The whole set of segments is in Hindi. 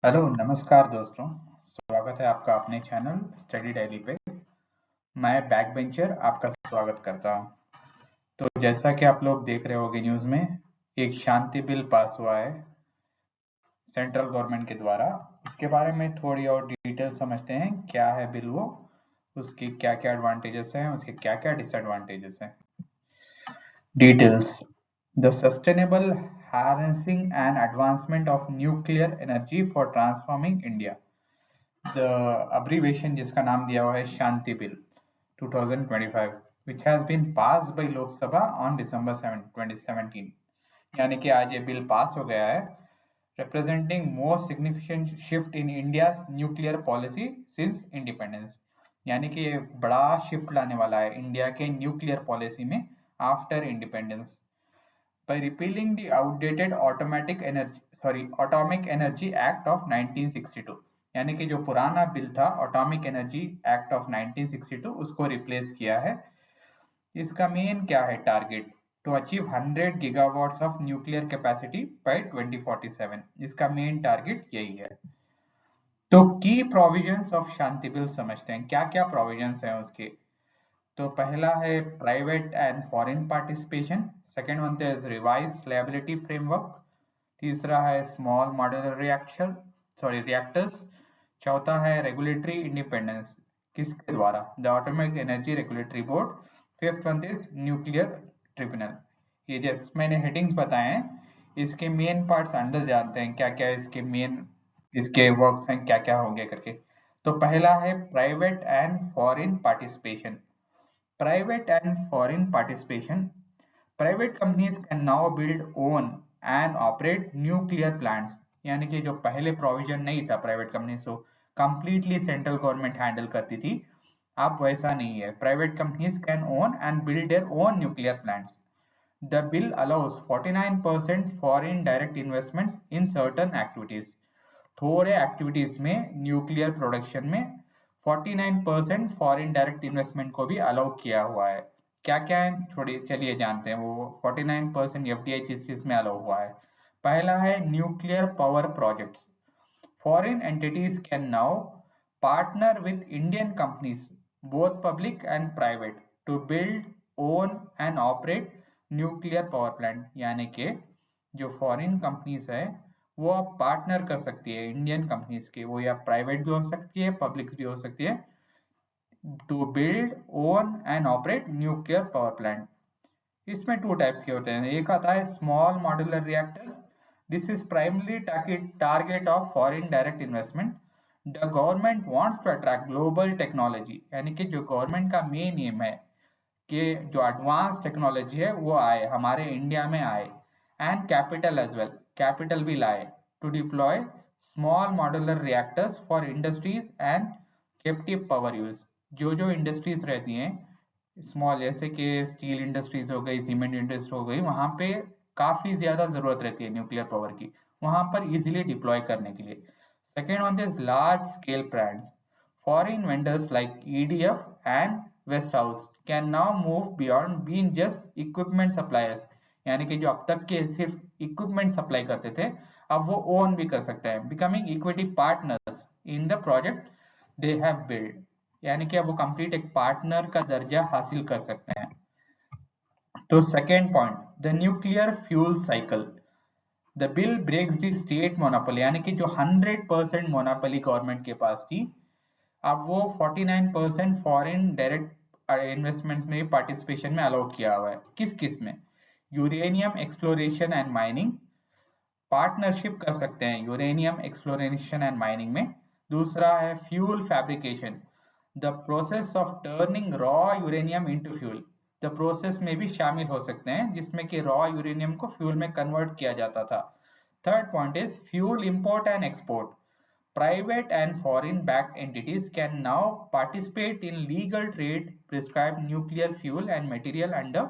हेलो नमस्कार दोस्तों। स्वागत है आपका अपने चैनल स्टडी डेली पे। मैं बैक बेंचर आपका स्वागत करता हूं। तो जैसा कि आप लोग देख रहे होंगे न्यूज़ में, एक शांति बिल पास हुआ है सेंट्रल गवर्नमेंट के द्वारा। उसके बारे में थोड़ी और डिटेल समझते हैं। क्या है बिल वो, उसकी क्या क्या एडवांटेजेस हैं, उसके क्या क्या डिसएडवांटेजेस हैं। Details: The sustainable harnessing and advancement of nuclear energy for transforming India. The abbreviation जिसका नाम दिया हुआ है शांति bill 2025, which has been passed by लोक सभा on December 7, 2017। यानी कि आज ये बिल पास हो गया है, representing most significant shift in India's nuclear policy since independence। यानी कि ये बड़ा शिफ्ट लाने वाला है इंडिया के न्यूक्लियर पॉलिसी में after independence. by repealing the outdated Atomic Energy Act of 1962। यानी कि जो पुराना बिल था Atomic Energy Act of 1962 उसको रिप्लेस किया है। इसका मेन क्या है target, to achieve 100 gigawatts of nuclear capacity by 2047। इसका मेन टारगेट यही है। तो की प्रोविजंस ऑफ शांति बिल समझते हैं, क्या क्या प्रोविजंस हैं उसके। तो पहला है private and foreign participation, second one is revise liability framework, तीसरा है स्मॉल मॉड्यूलर रिएक्टर्स, चौथा है रेगुलेटरी इंडिपेंडेंस, किसके द्वारा, the atomic energy regulatory board, fifth one is nuclear tribunal. ये जैसे मैंने हेडिंग्स बताए हैं, इसके मेन पार्ट्स अंडर जानते हैं क्या क्या इसके वर्क्स हैं, क्या क्या होंगे करके। तो पहला है private and foreign participation. Private and foreign participation. Private companies can now build, own and operate nuclear plants। यानी कि जो पहले प्रोविजन नहीं था प्राइवेट कंपनी को कंप्लीटली सेंट्रल गवर्नमेंट हैंडल करती थी, अब वैसा नहीं है। Private companies can own and build their own nuclear plants. The bill allows 49% foreign direct investments in certain activities। थोड़े एक्टिविटीज में न्यूक्लियर प्रोडक्शन में 49% फॉरेन डायरेक्ट इन्वेस्टमेंट को भी अलाउ किया हुआ है। क्या क्या है थोड़ी चलिए जानते हैं। वो 49% एफडीआई किस चीज में अलाउ हुआ है। पहला है nuclear power projects. Foreign entities can now partner with Indian companies both public and private to build, own and operate nuclear power plant. यानी कि जो फॉरेन कंपनीज है वो आप पार्टनर कर सकती है इंडियन कंपनीज के, वो या प्राइवेट भी हो सकती है पब्लिक भी हो सकती है, to build, own and operate nuclear power plant. इसमें टू टाइप्स के होते हैं। एक आता है small modular reactor. This is primary target of foreign direct investment. The government wants to attract global technology. यानी कि जो गवर्नमेंट का मेन एम है कि जो एडवांस टेक्नोलॉजी है वो आए हमारे इंडिया में आए, and capital as well, capital भी लाए, to deploy small modular reactors for industries and captive power use. जो जो इंडस्ट्रीज रहती हैं स्मॉल, जैसे कि स्टील इंडस्ट्रीज हो गई, सीमेंट इंडस्ट्री हो गई, वहां पे काफी ज्यादा जरूरत रहती है न्यूक्लियर पावर की, वहां पर इजिली डिप्लॉय करने के लिए। Second one is large scale plants. Foreign vendors like EDF and Westinghouse can now move beyond being just equipment suppliers. यानी कि जो अब तक के सिर्फ इक्विपमेंट सप्लाई करते थे, अब वो ओन भी कर सकते हैं, becoming equity partners in the project they have build. यानी कि अब वो कंप्लीट एक पार्टनर का दर्जा हासिल कर सकते हैं। तो second point, the nuclear fuel cycle. The bill breaks the state monopoly. यानी कि जो 100% मोनोपोली गवर्नमेंट के पास थी, अब वो 49% फॉरेन डायरेक्ट इन्वेस्टमेंट्स में पार्टिसिपेशन में अलाउ किया हुआ है। किस किस में, uranium exploration and mining, partnership कर सकते हैं यूरेनियम एक्सप्लोरेशन एंड माइनिंग में। दूसरा है fuel fabrication, the process of turning raw uranium into fuel. The process में भी शामिल हो सकते हैं जिसमें कि रॉ यूरेनियम को फ्यूल में कन्वर्ट किया जाता था। Third point is fuel import and export. Private and foreign-backed entities can now participate in legal trade prescribed nuclear fuel and material under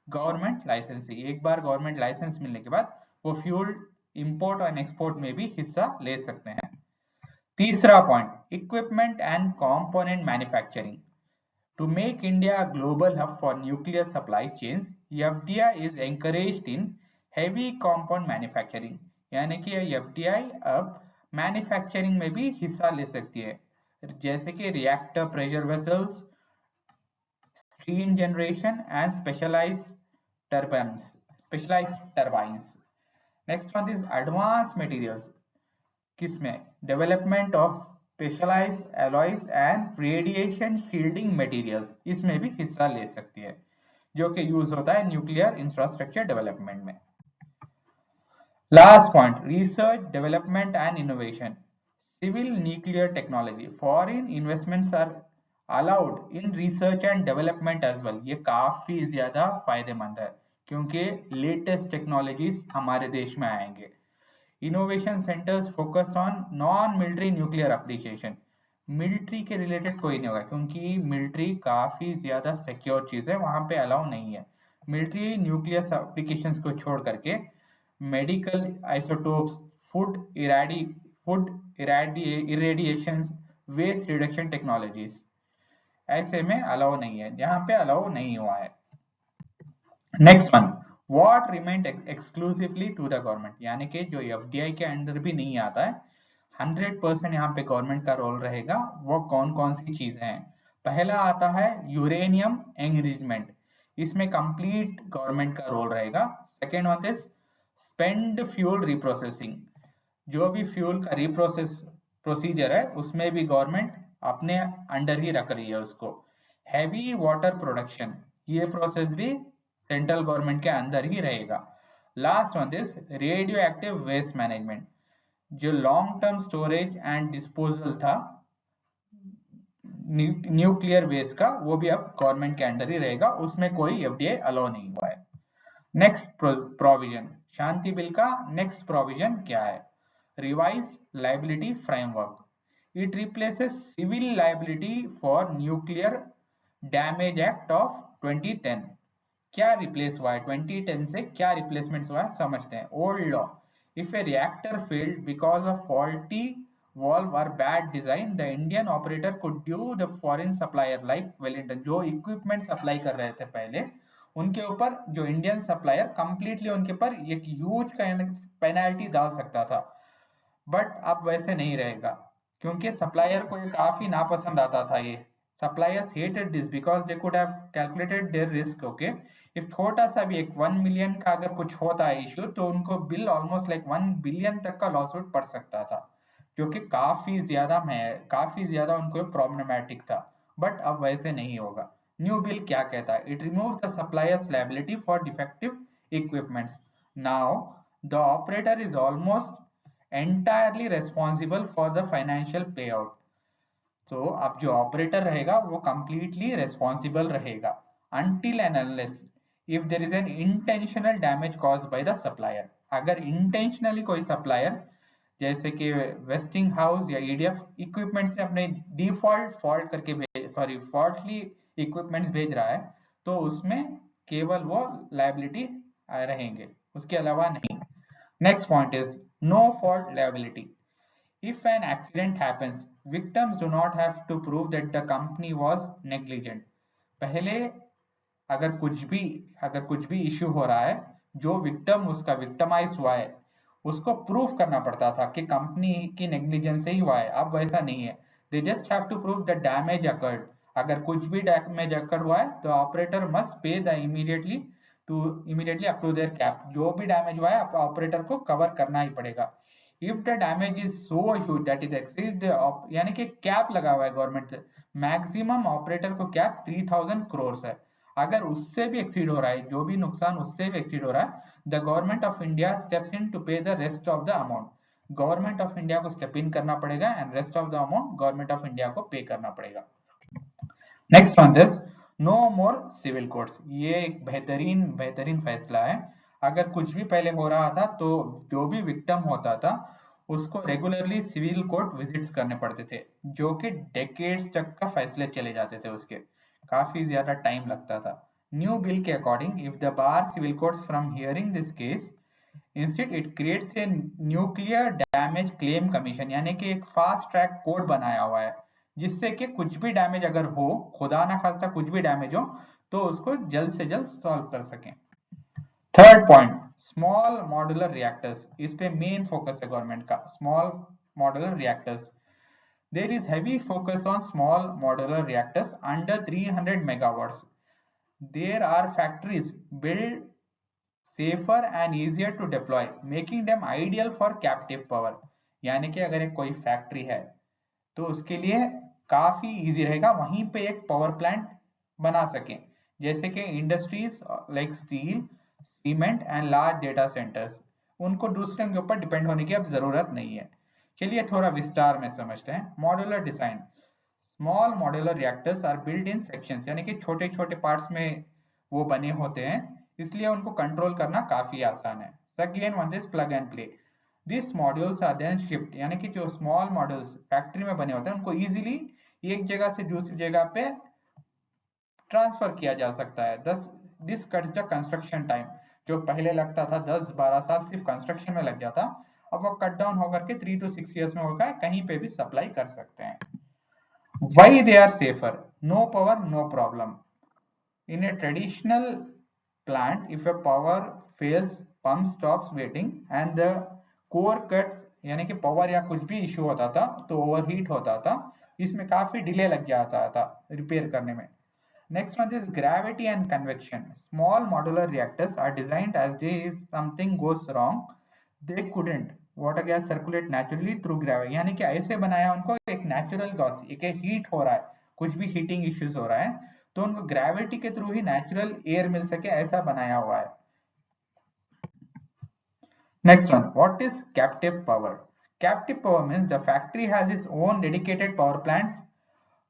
government licensing। एक बार गवर्नमेंट लाइसेंस मिलने के बाद वो फ्यूल इंपोर्ट और एक्सपोर्ट में भी हिस्सा ले सकते हैं। तीसरा point, equipment and component manufacturing. To make India a global hub for nuclear supply chains, FDI is encouraged in heavy compound manufacturing। यानी कि FDI अब मैन्युफैक्चरिंग में भी हिस्सा ले सकती है, जैसे कि reactor pressure vessels, steam generation and specialised turbines. Next one is advance materials, किसमें development of specialised alloys and radiation shielding materials, इसमें भी हिस्सा ले सकती है, जो कि यूज होता है न्यूक्लियर इंफ्रास्ट्रक्चर डेवलपमेंट में। Last point, research development and innovation, civil nuclear technology, foreign investments are allowed in research and development as well. ये काफी ज्यादा फायदेमंद है क्योंकि लेटेस्ट टेक्नोलॉजीज हमारे देश में आएंगे। Innovation centres focus on non military nuclear application, military के रिलेटेड कोई नहीं होगा क्योंकि मिलिट्री काफी ज्यादा सिक्योर चीज है, वहां पे अलाउ नहीं है। मिलिट्री न्यूक्लियर एप्लीकेशंस को छोड़ करके medical isotopes, food irradiations, waste reduction technologies ऐसे में अलाउ नहीं है, यहाँ पे अलाउ नहीं हुआ है। Next one, what remained exclusively to the government, यानी कि जो एफडीआई के अंडर भी नहीं आता है, 100% यहाँ पे गवर्नमेंट का रोल रहेगा। वो कौन कौन सी चीजें हैं? पहला आता है यूरेनियम एंगेजमेंट, इसमें कंप्लीट गवर्नमेंट का रोल रहेगा। Second one is spend fuel reprocessing, जो भी फ्यूल का रिप्रोसेस प्रोसीजर है उसमें भी गवर्नमेंट अपने अंडर ही रख रही है उसको। हैवी वाटर प्रोडक्शन, ये प्रोसेस भी सेंट्रल गवर्नमेंट के अंदर ही रहेगा। Last one is radioactive waste management, जो long term storage and disposal था न्यूक्लियर वेस्ट का, वो भी अब गवर्नमेंट के अंडर ही रहेगा, उसमें कोई एफडीआई अलाउ नहीं हुआ है। नेक्स्ट प्रोविजन, शांति बिल का नेक्स्ट प्रोविजन क्या है? Revise liability framework, it replaces civil liability for nuclear damage act of 2010। क्या रिप्लेस हुआ है 2010 से? क्या रिप्लेसमेंट हुआ है समझते हैं। Old law, if A reactor failed because of faulty valve or bad design, the Indian operator could due the foreign supplier like Wellington, जो इक्विपमेंट सप्लाई कर रहे थे पहले, उनके ऊपर जो इंडियन सप्लायर कंप्लीटली उनके ऊपर एक ह्यूज पेनल्टी डाल सकता था। बट अब वैसे नहीं रहेगा क्योंकि सप्लायर को ये काफी नापसंद आता था। ये suppliers hated this because they could have calculated their risk. Okay, if छोटा सा भी एक 1 मिलियन का अगर कुछ होता है इश्यू, तो उनको बिल ऑलमोस्ट लाइक 1 बिलियन तक का लॉसूट पड़ सकता था, जो कि काफी ज्यादा उनको प्रॉब्लमेटिक था। बट अब वैसे नहीं होगा। न्यू बिल क्या कहता है? It removes the suppliers liability for defective equipments. Now the operator is almost entirely responsible for the financial payout। तो अब जो ऑपरेटर रहेगा वो कंप्लीटली रेस्पॉन्सिबल रहेगा until and unless if there is an intentional damage caused by the supplier। अगर इंटेंशनली कोई सप्लायर जैसे कि वेस्टिंग हाउस या ईडीएफ इक्विपमेंट से अपने डिफॉल्ट फॉल्टली इक्विपमेंट्स भेज रहा है, तो उसमें केवल वो लायबिलिटी रहेंगे, उसके अलावा नहीं। Next point is no fault liability, if an accident happens victims do not have to prove that the company was negligent। पहले अगर कुछ भी इश्यू हो रहा है, जो विक्टिम उसका विक्टिमाइज हुआ है उसको प्रूफ करना पड़ता था कि कंपनी की नेग्लिजेंस से ही हुआ है। अब वैसा नहीं है, they just have to prove the damage occurred. अगर कुछ भी डैमेज अकर हुआ है तो operator must pay the immediately up to their cap, जो भी डैमेज हुआ है ऑपरेटर को कवर करना ही पड़ेगा। If the damage is so huge that is exceed, यानी कि कैप लगा हुआ है गवर्नमेंट, मैक्सिमम ऑपरेटर को कैप 3000 करोड़ है। अगर उससे भी एक्सीड हो रहा है, जो भी नुकसान उससे भी एक्सीड हो रहा है, the government of India steps in to pay the rest of the amount. Government of India को स्टेप इन करना पड़ेगा and rest of the amount government of India को पे करना पड़ेगा। Next one is no more civil courts. ये एक बेहतरीन फैसला है। अगर कुछ भी पहले हो रहा था तो जो भी विक्टिम होता था उसको रेगुलरली सिविल कोर्ट विजिट्स करने पड़ते थे, जो कि डेकेड्स तक का फैसले चले जाते थे, उसके काफी ज्यादा टाइम लगता था। न्यू बिल के according if the bar civil court from hearing this case, instead it creates a nuclear damage claim commission, यानी कि एक फास्ट ट्रैक कोड बनाया हुआ है जिससे कि कुछ भी डैमेज अगर हो, खुदा ना खास्ता कुछ भी डैमेज हो, तो उसको जल्द से जल्द सॉल्व कर सकें। Third point, small modular reactors, इस पे मेन फोकस है गवर्नमेंट का। Small modular reactors. There is heavy focus on small modular reactors under 300 megawatts. There are factories built safer and easier to deploy, making them ideal for captive power. यानी कि अगर एक कोई फैक्ट्री है तो उसके लिए काफी इजी रहेगा वहीं पे एक पावर प्लांट बना सके, जैसे कि industries like steel, cement and large data centres, उनको दूसरे के ऊपर डिपेंड होने की अब जरूरत नहीं है। चलिए थोड़ा विस्तार में समझते हैं। Modular design. Small modular reactors are build in sections, यानी कि छोटे छोटे पार्ट्स में वो बने होते हैं, इसलिए उनको कंट्रोल करना काफी आसान है। Second one is plug and play. This modules are then shift, यानी कि जो स्मॉल मॉड्यूल्स फैक्ट्री में बने होते हैं उनको इजीली एक जगह से दूसरी जगह पे ट्रांसफर किया जा सकता है। This cuts the construction time. जो पहले लगता था 10-12 साल सिर्फ कंस्ट्रक्शन में लग जाता, अब वो कट डाउन होकर के 3 to 6 years में होकर कहीं पे भी सप्लाई कर सकते हैं। Why they are safer? No power, no problem. In a traditional plant, if a power fails, pump stops waiting and the core cuts, यानी कि पावर या कुछ भी इश्यू होता था तो ओवरहीट होता था, इसमें काफी डिले लग जाता था रिपेयर करने में। Next one is gravity and convection. Small modular reactors are designed as if something goes wrong, they couldn't water gas circulate naturally through gravity, यानी कि ऐसे बनाया उनको एक नेचुरल गैस, एक हीट हो रहा है, कुछ भी हीटिंग इश्यूज हो रहा है तो उनको ग्रेविटी के थ्रू ही नेचुरल एयर मिल सके, ऐसा बनाया हुआ है। Next one, what is captive power? Captive power means the factory has its own dedicated power plants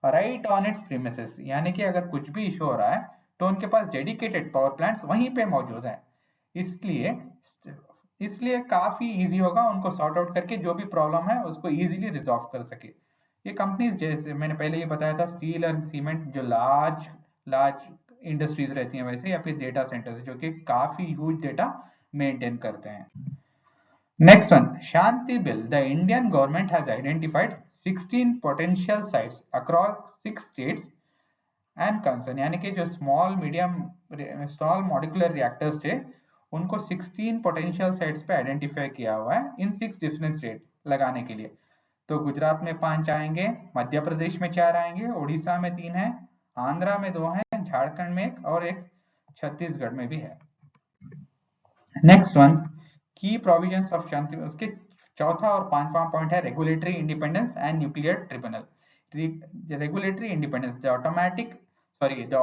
right on its premises, यानी कि अगर कुछ भी इशू हो रहा है तो उनके पास डेडिकेटेड पावर प्लांट्स वहीं पे मौजूद हैं, इसलिए इसलिए काफी इजी होगा उनको सॉर्ट आउट करके जो भी प्रॉब्लम है उसको इजीली रिजॉल्व कर सके। ये कंपनीज जैसे मैंने पहले ये बताया था, स्टील और सीमेंट जो लार्ज लार्ज इंडस्ट्रीज रहती हैं वैसे, या फिर डेटा सेंटर्स जो कि काफी ह्यूज डेटा मेंटेन करते हैं। Next one, Shanti Bill. The Indian government has identified 16 potential sites across 6 states and concern, यानी कि जो स्मॉल मॉलिक्यूलर रिएक्टर्स थे उनको 16 पोटेंशियल साइट्स पे आइडेंटिफाई किया हुआ है इन 6 डिफरेंट स्टेट लगाने के लिए। तो गुजरात में 5 आएंगे, मध्य प्रदेश में 4 आएंगे, उड़ीसा में 3 है, आंध्रा में 2 है, झारखंड में 1 और एक छत्तीसगढ़ में भी है। नेक्स्ट वन, की प्रोविजंस ऑफ शांति, उसके चौथा और पांचवा पॉइंट है regulatory independence and nuclear tribunal. Regulatory independence, the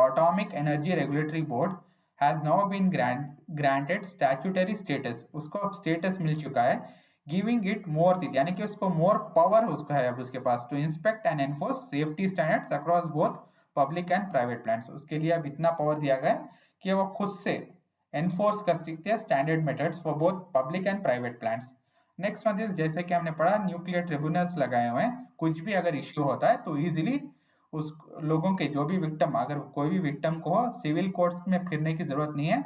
atomic energy regulatory board has now been granted statutory status, उसको स्टेटस मिल चुका है, गिविंग इट मोर, यानी कि उसको मोर पावर उसको है अब उसके पास, to inspect and enforce safety standards across both public and private plants. उसके लिए अब इतना पावर दिया गया है कि वो खुद से एनफोर्स कर सकते हैं standard methods for both public and private plants. Next one is, जैसे कि हमने पढ़ा, न्यूक्लियर ट्रिब्यूनल्स लगाए हुए हैं, कुछ भी अगर इश्यू होता है तो इजीली उस लोगों के जो भी विक्टिम, अगर कोई भी विक्टिम को सिविल कोर्ट्स में फिरने की जरूरत नहीं है,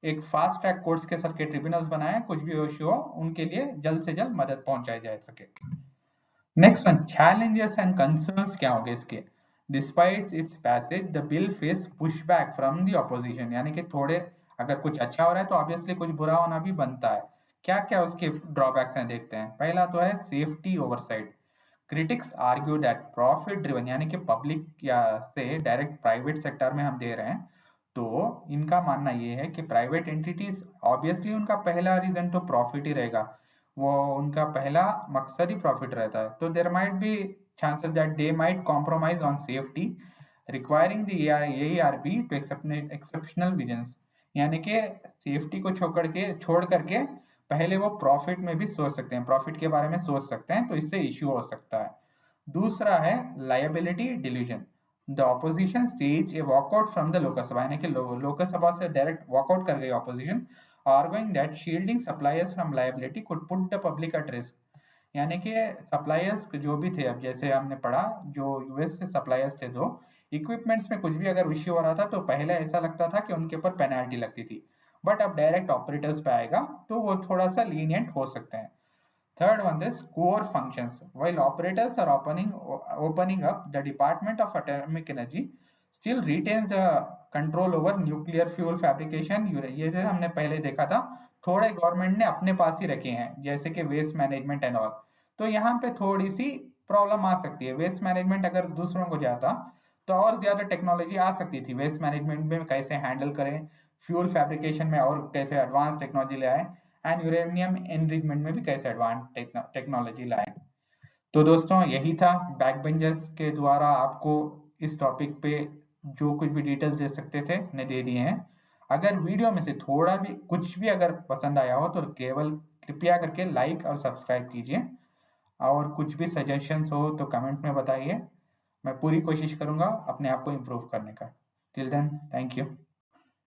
एक फास्ट ट्रैक कोर्ट्स के सर के ट्रिब्यूनल्स बनाए, कुछ भी इश्यू हो उनके लिए जल्द से जल्द मदद पहुंचाई जा सके। Next one, challenges and concerns क्या होंगे इसके। Despite it's passage the bill face pushback from the opposition, यानी कि थोड़े अगर कुछ अच्छा हो रहा है तो ऑब्वियसली कुछ बुरा होना भी बनता है। क्या क्या उसके ड्रॉबैक्स हैं देखते हैं। पहला तो है safety oversight. Critics argue that profit driven, यानी कि पब्लिक या से डायरेक्ट प्राइवेट सेक्टर में हम दे रहे हैं, तो इनका मानना ये है कि प्राइवेट एंटिटीज ऑब्वियसली उनका पहला रीजन तो प्रॉफिट ही रहेगा, वो उनका पहला मकसद ही प्रॉफिट रहता है, तो there might be chances that they might compromise on safety requiring the AERB to exceptional visions, यानी कि सेफ्टी को छोड़ करके पहले वो प्रॉफिट में भी सोच सकते हैं, प्रॉफिट के बारे में सोच सकते हैं, तो इससे इश्यू हो सकता है। दूसरा है liability delusion. The opposition stage A walkout from the Lok Sabha, यानी कि लोकसभा से डायरेक्ट वॉकआउट कर गई opposition, arguing that shielding suppliers from liability could put the public at risk, यानी कि सप्लायर्स जो भी थे, अब जैसे हमने पढ़ा जो यूएस से सप्लायर्स थे, जो इक्विपमेंट्स में कुछ भी अगर इश्यू हो रहा था तो पहले ऐसा लगता था कि उनके ऊपर पेनाल्टी लगती थी, बट अब डायरेक्ट ऑपरेटर्स पे आएगा तो वो थोड़ा सा लीनियंट हो सकते हैं। Third one is core functions. While operators are opening up, the Department of Atomic Energy still retains the control over nuclear fuel fabrication। ये जो हमने पहले देखा था, थोड़े गवर्नमेंट ने अपने पास ही रखे हैं, जैसे कि वेस्ट मैनेजमेंट एंड ऑल, तो यहाँ पे थोड़ी सी प्रॉब्लम आ सकती है। वेस्ट मैनेजमेंट अगर दूसरों को जाता तो और ज्यादा टेक्नोलॉजी आ सकती थी। वेस्ट मैनेजमेंट में कैसे हैंडल करें, फ्यूल फैब्रिकेशन में और कैसे एडवांस टेक्नोलॉजी लाए, एंड यूरेनियम एनरिचमेंट में भी कैसे एडवांस टेक्नोलॉजी लाए। तो दोस्तों यही था, बैक बेंचर्स के द्वारा आपको इस टॉपिक पे जो कुछ भी डिटेल्स दे सकते थे ने दे दिए हैं। अगर वीडियो में से थोड़ा भी कुछ भी अगर पसंद आया हो तो केवल कृपया करके लाइक और सब्सक्राइब कीजिए, और कुछ भी सजेशंस हो तो कमेंट में बताइए। मैं पूरी कोशिश करूंगा अपने आप को इम्प्रूव करने का। Till then, thank you.